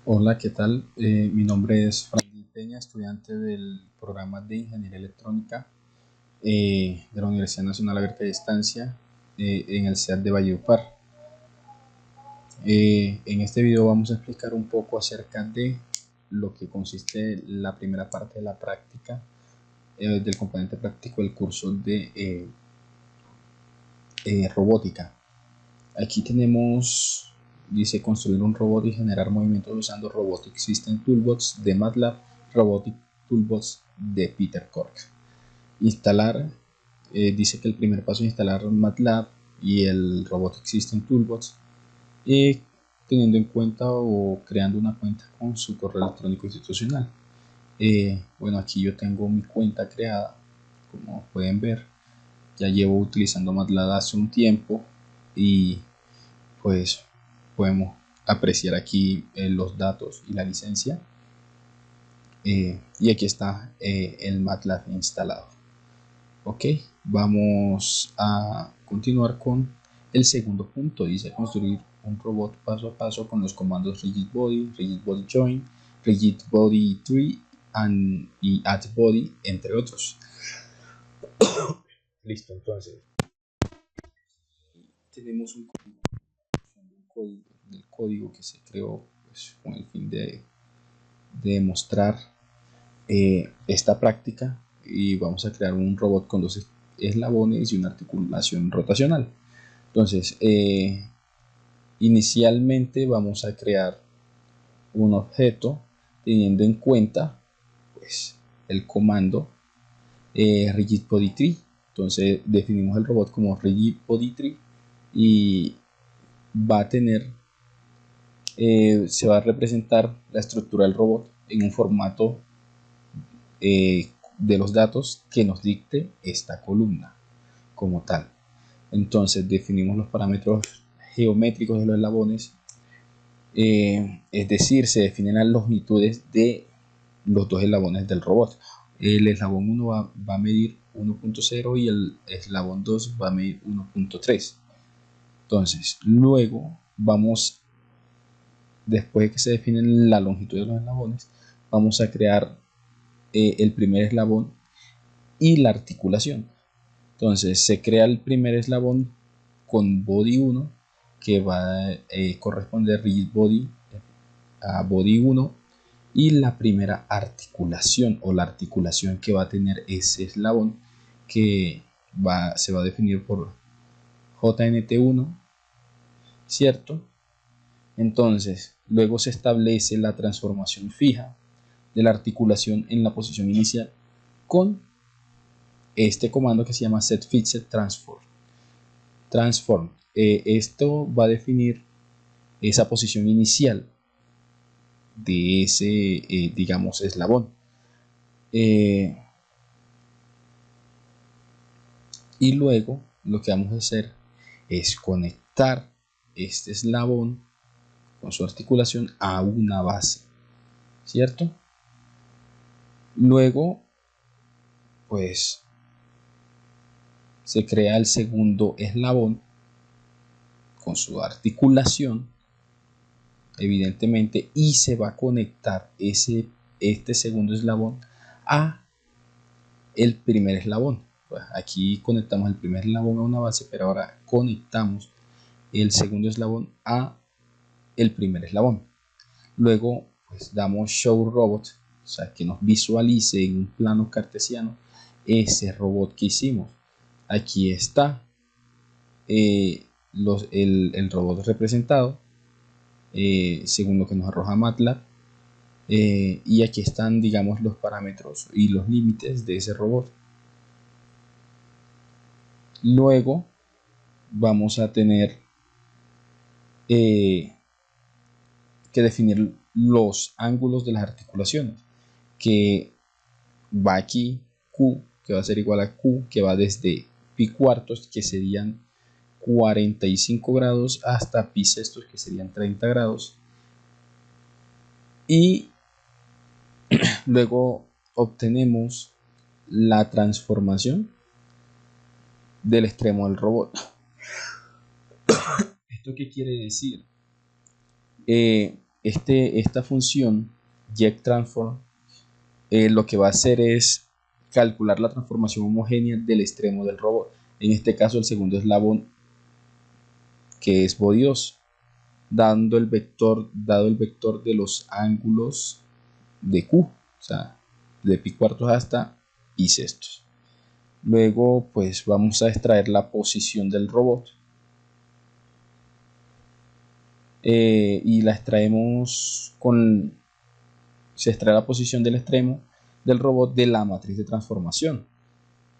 Hola, ¿qué tal? Mi nombre es Franklin Peña, estudiante del programa de Ingeniería Electrónica de la Universidad Nacional Abierta de Distancia en el CEAT de Valledupar. En este video vamos a explicar un poco acerca de lo que consiste la primera parte de la práctica del componente práctico del curso de robótica. Aquí tenemos, dice, construir un robot y generar movimientos usando Robotic System Toolbox de MATLAB, Robotic Toolbox de Peter Cork. Instalar, dice que el primer paso es instalar MATLAB y el Robotic System Toolbox, teniendo en cuenta o creando una cuenta con su correo electrónico institucional. Bueno, aquí yo tengo mi cuenta creada, como pueden ver. Ya llevo utilizando MATLAB hace un tiempo y pues podemos apreciar aquí los datos y la licencia, y aquí está el MATLAB instalado. Ok, vamos a continuar con el segundo punto. Dice construir un robot paso a paso con los comandos rigid body join, rigid body tree y add body, entre otros. Listo, entonces tenemos un código del código que se creó pues, con el fin de demostrar esta práctica, y vamos a crear un robot con dos eslabones y una articulación rotacional. Entonces, inicialmente vamos a crear un objeto teniendo en cuenta pues, el comando rigid body tree. Entonces definimos el robot como rigid body tree y va a tener, se va a representar la estructura del robot en un formato de los datos que nos dicte esta columna como tal. Entonces definimos los parámetros geométricos de los eslabones, es decir, se definen las longitudes de los dos eslabones del robot. El eslabón 1 va a medir 1.0 y el eslabón 2 va a medir 1.3. Entonces, luego vamos, después de que se definen la longitud de los eslabones, vamos a crear el primer eslabón y la articulación. Entonces se crea el primer eslabón con body 1 que va a corresponder rigid body a body 1, y la primera articulación o la articulación que va a tener ese eslabón que se va a definir por JNT1, ¿cierto? Entonces luego se establece la transformación fija de la articulación en la posición inicial con este comando que se llama setFixedTransform. Esto va a definir esa posición inicial de ese, digamos, eslabón. Y luego lo que vamos a hacer es conectar este eslabón con su articulación a una base, ¿cierto? Luego, pues, se crea el segundo eslabón con su articulación, evidentemente, y se va a conectar este segundo eslabón a el primer eslabón. Pues aquí conectamos el primer eslabón a una base, pero ahora conectamos el segundo eslabón a el primer eslabón. Luego pues damos show robot, o sea, que nos visualice en un plano cartesiano ese robot que hicimos. Aquí está el robot representado según lo que nos arroja MATLAB, y aquí están, digamos, los parámetros y los límites de ese robot. Luego vamos a tener que definir los ángulos de las articulaciones, que va aquí Q, que va a ser igual a Q, que va desde pi cuartos, que serían 45 grados, hasta pi sextos, que serían 30 grados. Y luego obtenemos la transformación del extremo del robot. ¿Esto qué quiere decir? esta función GET_transform lo que va a hacer es calcular la transformación homogénea del extremo del robot. En este caso el segundo eslabón, que es body 2, dado el vector de los ángulos de Q, o sea, de pi cuartos hasta pi sextos. Luego pues vamos a extraer la posición del robot y la extraemos se extrae la posición del extremo del robot de la matriz de transformación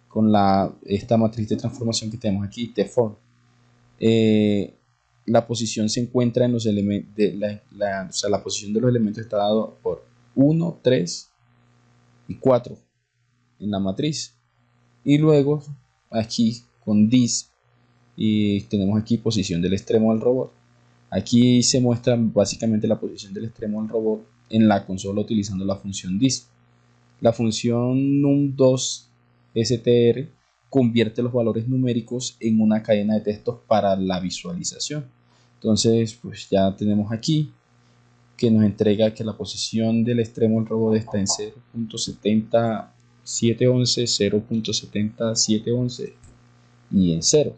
con esta matriz de transformación que tenemos aquí, T-form. La posición se encuentra en los elementos o sea, la posición de los elementos está dado por 1, 3 y 4 en la matriz, y luego aquí con this y tenemos aquí posición del extremo del robot. Aquí se muestra básicamente la posición del extremo del robot en la consola utilizando la función dis. La función num2str convierte los valores numéricos en una cadena de textos para la visualización. Entonces pues ya tenemos aquí que nos entrega que la posición del extremo del robot está en 0.70711, 0.70711 y en 0.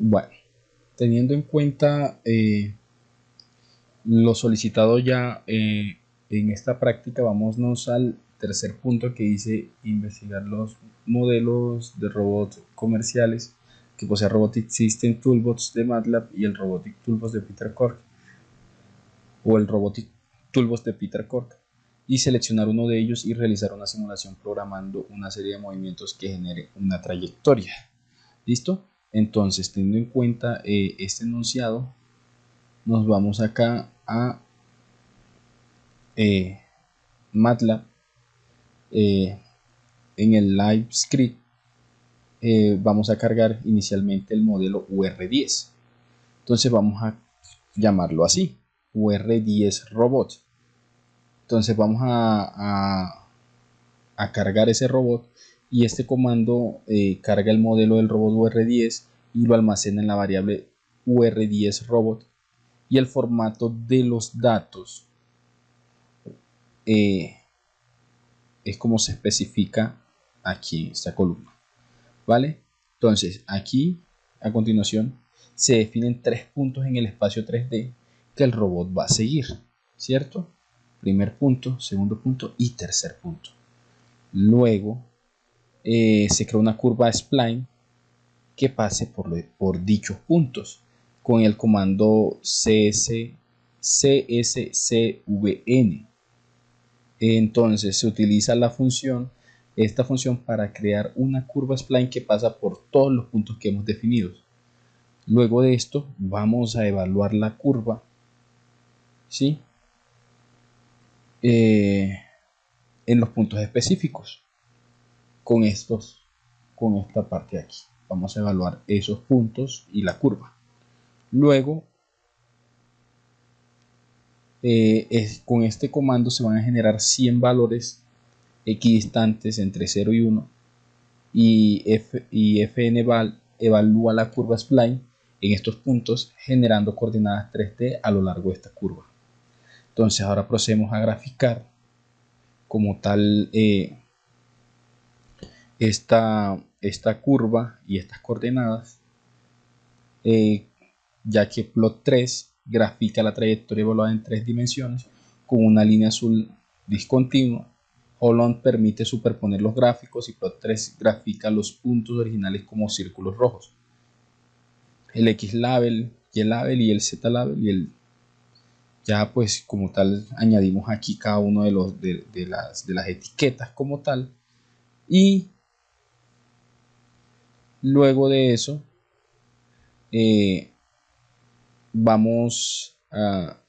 Bueno, teniendo en cuenta lo solicitado ya en esta práctica, vámonos al tercer punto que dice investigar los modelos de robots comerciales que posee Robotic System Toolbox de MATLAB y el Robotic Toolbox de Peter Cork o el Robotic Toolbox de Peter Cork, y seleccionar uno de ellos y realizar una simulación programando una serie de movimientos que genere una trayectoria. ¿Listo? Entonces, teniendo en cuenta este enunciado, nos vamos acá a MATLAB. En el live script vamos a cargar inicialmente el modelo UR10. Entonces vamos a llamarlo así, UR10 robot. Entonces vamos a cargar ese robot, y este comando carga el modelo del robot UR10 y lo almacena en la variable UR10 robot, y el formato de los datos es como se especifica aquí en esta columna, ¿vale? Entonces aquí a continuación se definen 3 puntos en el espacio 3D que el robot va a seguir, ¿cierto? Primer punto, segundo punto y tercer punto. Luego se crea una curva spline que pase por dichos puntos con el comando cscvn. Entonces se utiliza esta función para crear una curva spline que pasa por todos los puntos que hemos definido. Luego de esto vamos a evaluar la curva, ¿sí? En los puntos específicos con esta parte de aquí. Vamos a evaluar esos puntos y la curva. Luego con este comando se van a generar 100 valores equidistantes entre 0 y 1, y fnval evalúa la curva spline en estos puntos generando coordenadas 3D a lo largo de esta curva. Entonces ahora procedemos a graficar como tal esta curva y estas coordenadas, ya que plot 3 grafica la trayectoria evaluada en 3 dimensiones con una línea azul discontinua. Holon permite superponer los gráficos y plot 3 grafica los puntos originales como círculos rojos. El X-label, Y-label y el Z-label, ya pues como tal añadimos aquí cada uno de las etiquetas como tal, y luego de eso vamos a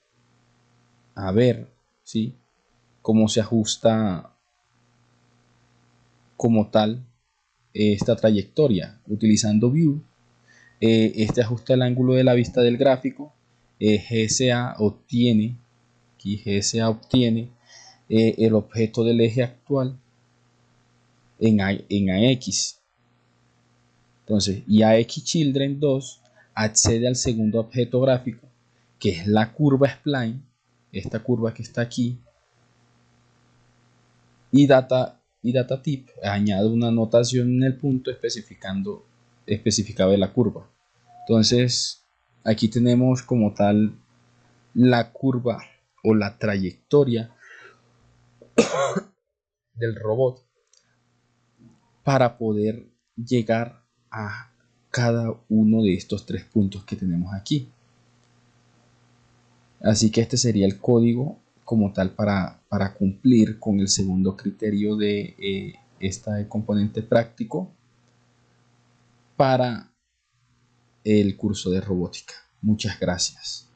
ver, ¿sí?, cómo se ajusta como tal esta trayectoria utilizando View. Este ajusta el ángulo de la vista del gráfico. GSA obtiene el objeto del eje actual en AX. Entonces, IAXChildren2 accede al segundo objeto gráfico, que es la curva spline, esta curva que está aquí, y DataType añade una notación en el punto especificado de la curva. Entonces, aquí tenemos como tal la curva o la trayectoria del robot para poder llegar a cada uno de estos 3 puntos que tenemos aquí. Así que este sería el código como tal para cumplir con el segundo criterio de este componente práctico para el curso de robótica. Muchas gracias.